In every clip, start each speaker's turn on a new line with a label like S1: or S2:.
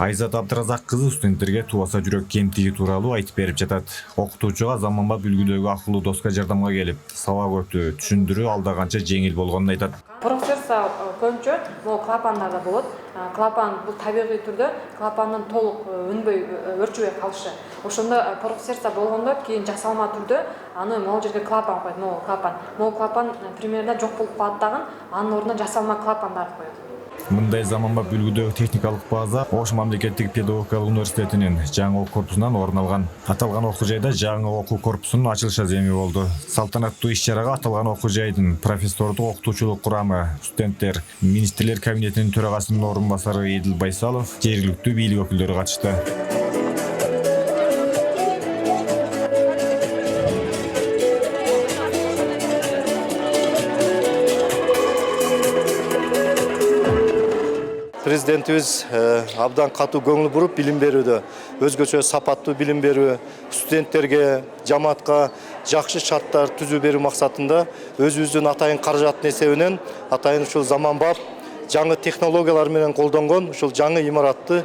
S1: Айзат Абдыразак кызы студенттерге тубаса жүрөк кемтиги тууралуу айтып берип жатат. Окутуучуга заманбап үлгүдөгү акылуу доска жардамга келип, сабак өтүү, түшүндүрүү алда канча жеңил болгонун айтат.
S2: Профессор көбүнчө могу клапандарда болот. Клапан бул табигый түрдө клапандын толук өнбөй, өрчүбөй калышы. Ошондо профессор болгондо кийин жасалма түрдө аны могу жерге клапан коет, могу клапан. Могу клапан примерно жок болуп калат дагы, анын ордуна жасалма клапандарды коет.
S1: Мындай заманбап үлгүдөгү техникалык база Ош мамлекеттик педагогикалык университетинин жаңы окуу корпусунан орун алган. Аталган окуу жайда жаңы окуу корпусунун ачылыш аземи болду. Салтанаттуу иш-чарага аталган окуу жайдын профессордук окутуучулук курамы, студенттер, министрлер кабинетинин төрагасынын орун басары Эдил Байсалов, жергиликтүү бийлик өкүлдөрү катышты.
S3: Президентибиз абдан катуу көңүл буруп билим берүүдө, өзгөчө сапаттуу билим берүү, студенттерге, жамаатка жакшы шарттар түзүү берүү максатында өзүбүздүн атайын каражаттын эсебинен атайын ушул заманбап жаңы технологиялар менен колдонгон ушул жаңы имаратты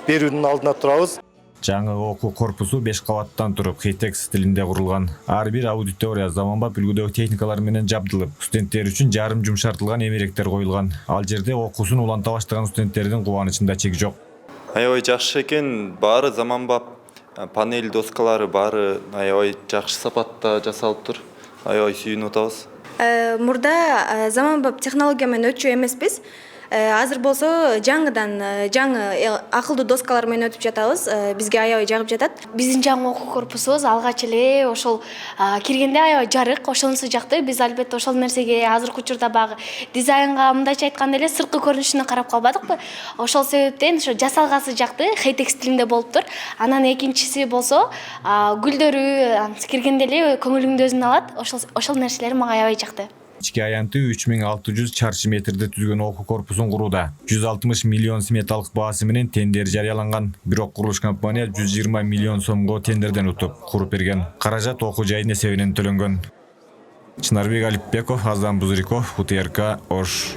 S3: берүүнүн алдына турабыз.
S1: Жаңы окуу корпусу 5 кабаттан туруп, HITEX стилинде курулган. Ар бир аудитория заманбап үлгүдөгү техникалар менен жабдылып, студенттер үчүн жарым жумшартылган эмеректер коюлган. Ал жерде окуусун уланта баштаган студенттердин кубанычында чек жок.
S4: Аябай жакшы экен, баары заманбап панель доскалары баары аябай жакшы сапатта жасалыптыр. Аябай сүйүнүп атабыз.
S5: Мурда заманбап технология менен өтчү эмеспиз. Азыр болсо жаңы акылдуу доскалар менен өтүп жатабыз. Бизге аябай жагып жатат.
S6: Биздин жаңы окуу корпусубуз алгач эле ошол киргенде аябай жарык, ошонусу жакты. Биз албетте ошол нерсеге азыркы учурда багы дизайнга мындайча айтканда эле сырткы көрүнүшүнө карап калбадыкпы. Ошол себептен ошо жасалгасы жакты, HITEX стилинде болуптур. Анан экинчиси болсо гүлдөрү киргенде эле көңүлүңдү өзүнө алат. Ошол нерселер мага аябай жакты.
S1: Ички аянты 3600 чарчы метрди түзгөн окуу корпусун курууда. 160 миллион сметалык баасы менен тендер жарыяланган. Бирок курулуш компания 120 миллион сомго тендерден утуп куруп берген. Каражат окуу жайдын эсебинен төлөнгөн. Чынарбек Алипбеков, Азан Бузриков, УТРК, Ош.